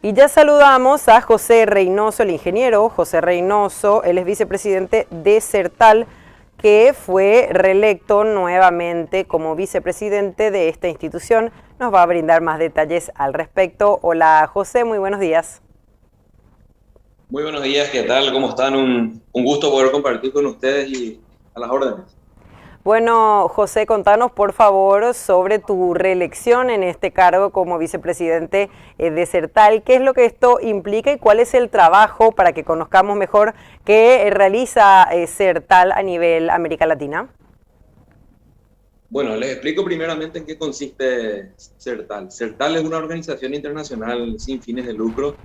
Y ya saludamos a José Reynoso, el ingeniero José Reynoso, él es vicepresidente de Sertal, que fue reelecto nuevamente como vicepresidente de esta institución. Nos va a brindar más detalles al respecto. Hola José, muy buenos días. Muy buenos días, ¿qué tal? ¿Cómo están? Un gusto poder compartir con ustedes y a las órdenes. Bueno, José, contanos por favor sobre tu reelección en este cargo como vicepresidente de Sertal. ¿Qué es lo que esto implica y cuál es el trabajo para que conozcamos mejor qué realiza Sertal a nivel América Latina? Bueno, les explico primeramente en qué consiste Sertal. Sertal es una organización internacional sin fines de lucro,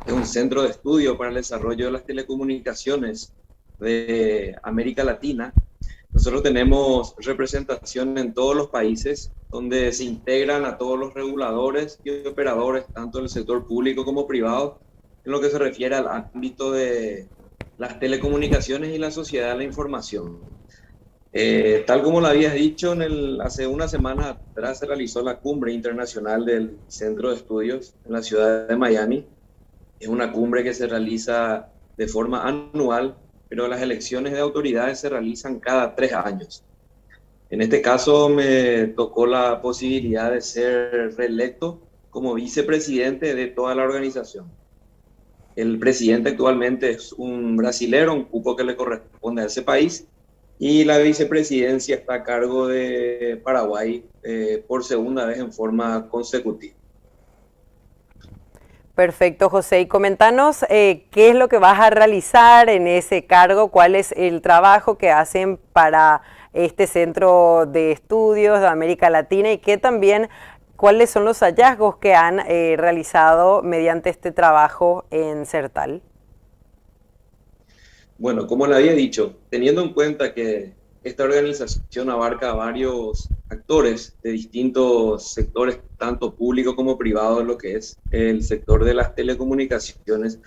es un centro de estudio para el desarrollo de las telecomunicaciones de América Latina. Nosotros tenemos representación en todos los países donde se integran a todos los reguladores y operadores, tanto del sector público como privado, en lo que se refiere al ámbito de las telecomunicaciones y la sociedad de la información. Tal como lo habías dicho, hace una semana atrás se realizó la cumbre internacional del Centro de Estudios en la ciudad de Miami. Es una cumbre que se realiza de forma anual, pero las elecciones de autoridades se realizan cada 3 años. En este caso me tocó la posibilidad de ser reelecto como vicepresidente de toda la organización. El presidente actualmente es un brasilero, un cupo que le corresponde a ese país, y la vicepresidencia está a cargo de Paraguay por segunda vez en forma consecutiva. Perfecto, José. Y comentanos qué es lo que vas a realizar en ese cargo, cuál es el trabajo que hacen para este centro de estudios de América Latina y qué también, cuáles son los hallazgos que han realizado mediante este trabajo en Sertal. Bueno, como le había dicho, teniendo en cuenta que esta organización abarca a varios actores de distintos sectores, tanto público como privado, en lo que es el sector de las telecomunicaciones,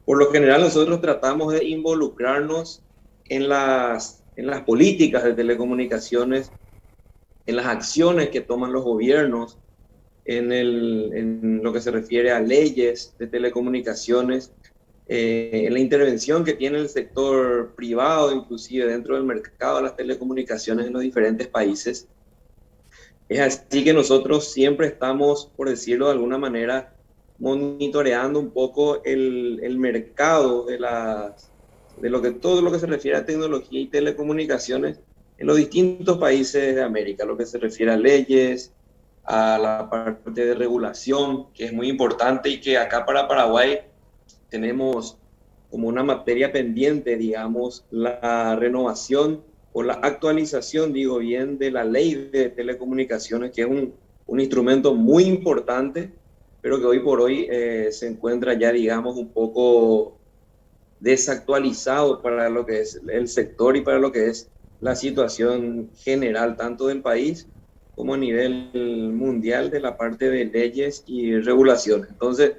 por lo general nosotros tratamos de involucrarnos en las políticas de telecomunicaciones, en las acciones que toman los gobiernos, en lo que se refiere a leyes de telecomunicaciones, en la intervención que tiene el sector privado, inclusive dentro del mercado de las telecomunicaciones en los diferentes países. Es así que nosotros siempre estamos, por decirlo de alguna manera, monitoreando un poco el mercado todo lo que se refiere a tecnología y telecomunicaciones en los distintos países de América, lo que se refiere a leyes, a la parte de regulación, que es muy importante y que acá para Paraguay tenemos como una materia pendiente, digamos, la renovación o la actualización, digo bien, de la ley de telecomunicaciones, que es un instrumento muy importante, pero que hoy por hoy se encuentra ya, digamos, un poco desactualizado para lo que es el sector y para lo que es la situación general, tanto del país como a nivel mundial de la parte de leyes y regulaciones. Entonces,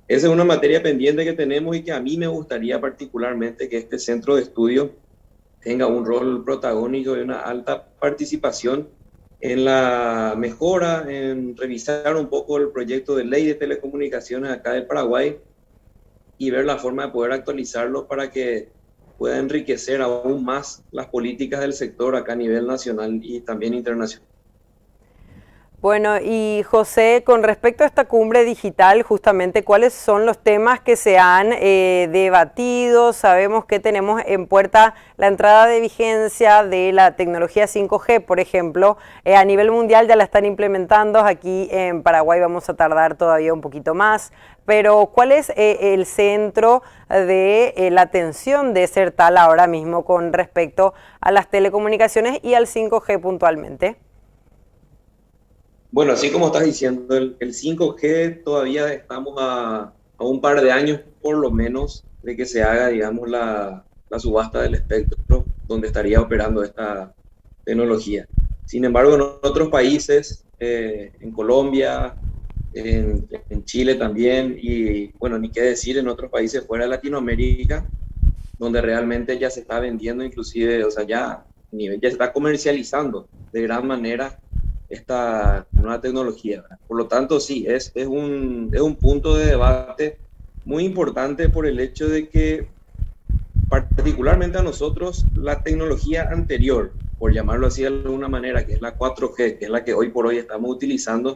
esa es una materia pendiente que tenemos y que a mí me gustaría particularmente que este centro de estudio tenga un rol protagónico y una alta participación en la mejora, en revisar un poco el proyecto de ley de telecomunicaciones acá del Paraguay y ver la forma de poder actualizarlo para que pueda enriquecer aún más las políticas del sector acá a nivel nacional y también internacional. Bueno, y José, con respecto a esta cumbre digital, justamente, ¿cuáles son los temas que se han debatido? Sabemos que tenemos en puerta la entrada de vigencia de la tecnología 5G, por ejemplo. A nivel mundial ya la están implementando, aquí en Paraguay vamos a tardar todavía un poquito más. Pero, ¿cuál es el centro de la atención de Sertal ahora mismo con respecto a las telecomunicaciones y al 5G puntualmente? Bueno, así como estás diciendo, el 5G todavía estamos a un par de años por lo menos de que se haga, digamos, la subasta del espectro donde estaría operando esta tecnología. Sin embargo, en otros países, en Colombia, en Chile también, y bueno, ni qué decir, en otros países fuera de Latinoamérica, donde realmente ya se está vendiendo inclusive, o sea, ya se está comercializando de gran manera esta nueva tecnología, ¿verdad? Por lo tanto, sí, es un punto de debate muy importante por el hecho de que particularmente a nosotros la tecnología anterior, por llamarlo así de alguna manera, que es la 4G, que es la que hoy por hoy estamos utilizando,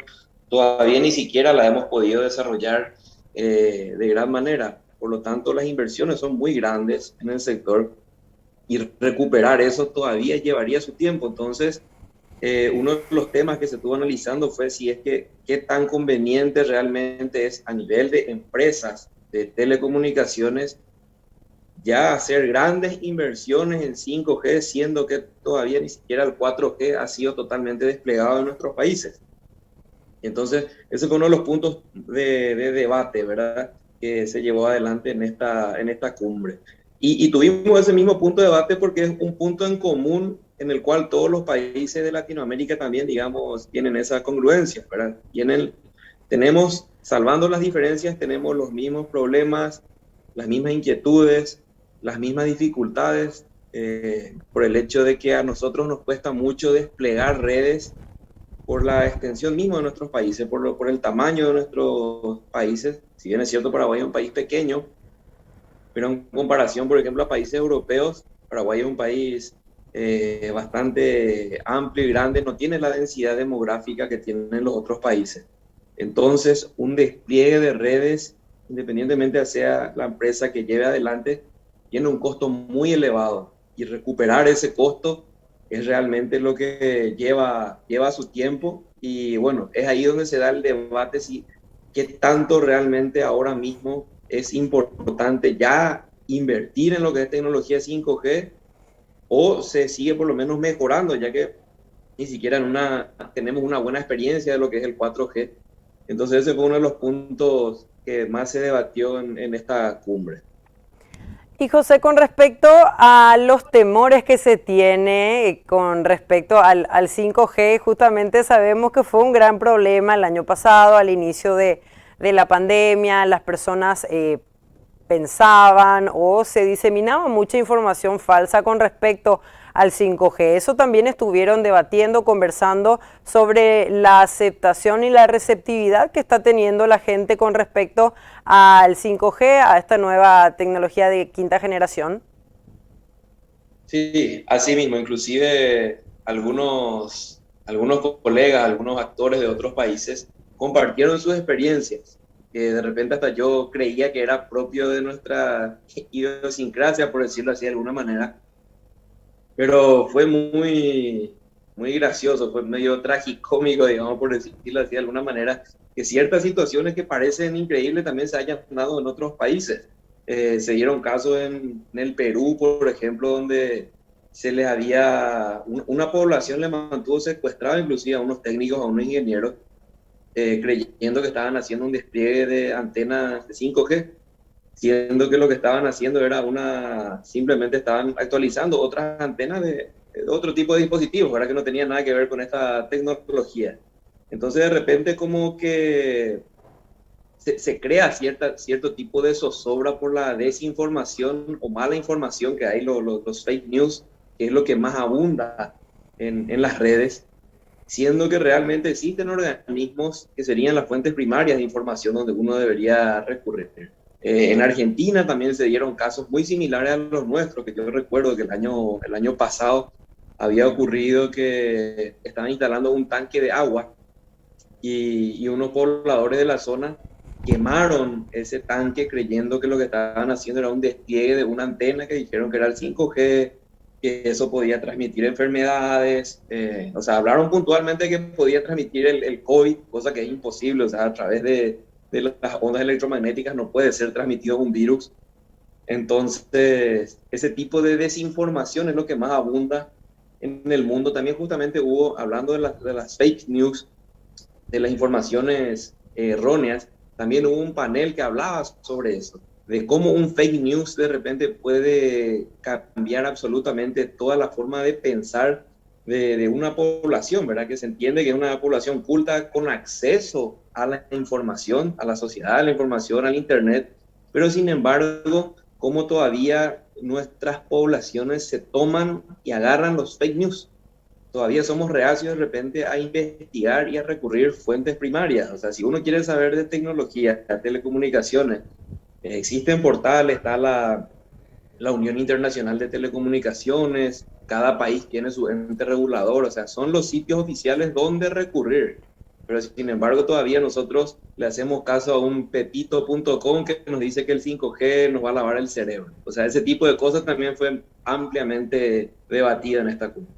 todavía ni siquiera la hemos podido desarrollar de gran manera. Por lo tanto, las inversiones son muy grandes en el sector y recuperar eso todavía llevaría su tiempo. Entonces, uno de los temas que se estuvo analizando fue si es que qué tan conveniente realmente es a nivel de empresas de telecomunicaciones ya hacer grandes inversiones en 5G, siendo que todavía ni siquiera el 4G ha sido totalmente desplegado en nuestros países. Entonces, ese fue uno de los puntos de debate, ¿verdad?, que se llevó adelante en esta cumbre. Y tuvimos ese mismo punto de debate porque es un punto en común en el cual todos los países de Latinoamérica también, digamos, tienen esa congruencia, ¿verdad? Tenemos, salvando las diferencias, tenemos los mismos problemas, las mismas inquietudes, las mismas dificultades, por el hecho de que a nosotros nos cuesta mucho desplegar redes por la extensión misma de nuestros países, por el tamaño de nuestros países. Si bien es cierto, Paraguay es un país pequeño, pero en comparación, por ejemplo, a países europeos, Paraguay es un país bastante amplio y grande, no tiene la densidad demográfica que tienen los otros países. Entonces, un despliegue de redes, independientemente sea la empresa que lleve adelante, tiene un costo muy elevado y recuperar ese costo es realmente lo que lleva su tiempo. Y bueno, es ahí donde se da el debate si qué tanto realmente ahora mismo es importante ya invertir en lo que es tecnología 5G o se sigue por lo menos mejorando, ya que ni siquiera tenemos una buena experiencia de lo que es el 4G. Entonces ese fue uno de los puntos que más se debatió en esta cumbre. Y José, con respecto a los temores que se tiene con respecto al 5G, justamente sabemos que fue un gran problema el año pasado, al inicio de la pandemia, las personas pensaban o se diseminaba mucha información falsa con respecto al 5G. Eso también estuvieron debatiendo, conversando sobre la aceptación y la receptividad que está teniendo la gente con respecto al 5G, a esta nueva tecnología de quinta generación. Sí, así mismo, inclusive algunos colegas, algunos actores de otros países compartieron sus experiencias, que de repente hasta yo creía que era propio de nuestra idiosincrasia, por decirlo así de alguna manera, pero fue muy gracioso, fue medio tragicómico, digamos, por decirlo así de alguna manera, que ciertas situaciones que parecen increíbles también se hayan dado en otros países. Se dieron casos en el Perú, por ejemplo, donde una población le mantuvo secuestrado inclusive a unos técnicos, a unos ingenieros, creyendo que estaban haciendo un despliegue de antenas de 5G, siendo que lo que estaban haciendo era simplemente estaban actualizando otras antenas de otro tipo de dispositivos, ¿verdad?, que no tenían nada que ver con esta tecnología. Entonces de repente como que se crea cierto tipo de zozobra por la desinformación o mala información que hay, los fake news, que es lo que más abunda en las redes, siendo que realmente existen organismos que serían las fuentes primarias de información donde uno debería recurrir. En Argentina también se dieron casos muy similares a los nuestros, que yo recuerdo que el año pasado había ocurrido que estaban instalando un tanque de agua y unos pobladores de la zona quemaron ese tanque creyendo que lo que estaban haciendo era un despliegue de una antena que dijeron que era el 5G, que eso podía transmitir enfermedades. O sea, hablaron puntualmente que podía transmitir el COVID, cosa que es imposible. O sea, a través de las ondas electromagnéticas no puede ser transmitido un virus. Entonces, ese tipo de desinformación es lo que más abunda en el mundo. También justamente hablando de las fake news, de las informaciones erróneas, también hubo un panel que hablaba sobre eso, de cómo un fake news de repente puede cambiar absolutamente toda la forma de pensar de una población, ¿verdad? Que se entiende que es una población culta con acceso a la información, a la sociedad, a la información, al internet, pero sin embargo, cómo todavía nuestras poblaciones se toman y agarran los fake news. todavía somos reacios de repente a investigar y a recurrir fuentes primarias. O sea, si uno quiere saber de tecnología, de telecomunicaciones, existen portales, está la Unión Internacional de Telecomunicaciones, cada país tiene su ente regulador, o sea, son los sitios oficiales donde recurrir. Pero sin embargo, todavía nosotros le hacemos caso a un pepito.com que nos dice que el 5G nos va a lavar el cerebro. O sea, ese tipo de cosas también fue ampliamente debatida en esta cumbre.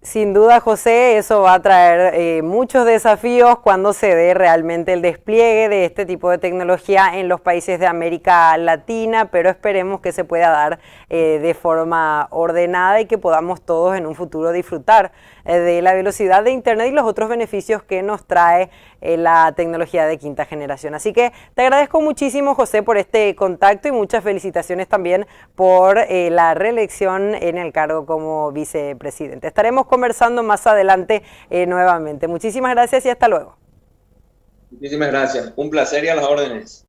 Sin duda, José, eso va a traer muchos desafíos cuando se dé realmente el despliegue de este tipo de tecnología en los países de América Latina, pero esperemos que se pueda dar de forma ordenada y que podamos todos en un futuro disfrutar de la velocidad de Internet y los otros beneficios que nos trae la tecnología de quinta generación. Así que te agradezco muchísimo, José, por este contacto y muchas felicitaciones también por la reelección en el cargo como vicepresidente. Estaremos conversando más adelante nuevamente. Muchísimas gracias y hasta luego. Muchísimas gracias. Un placer y a las órdenes.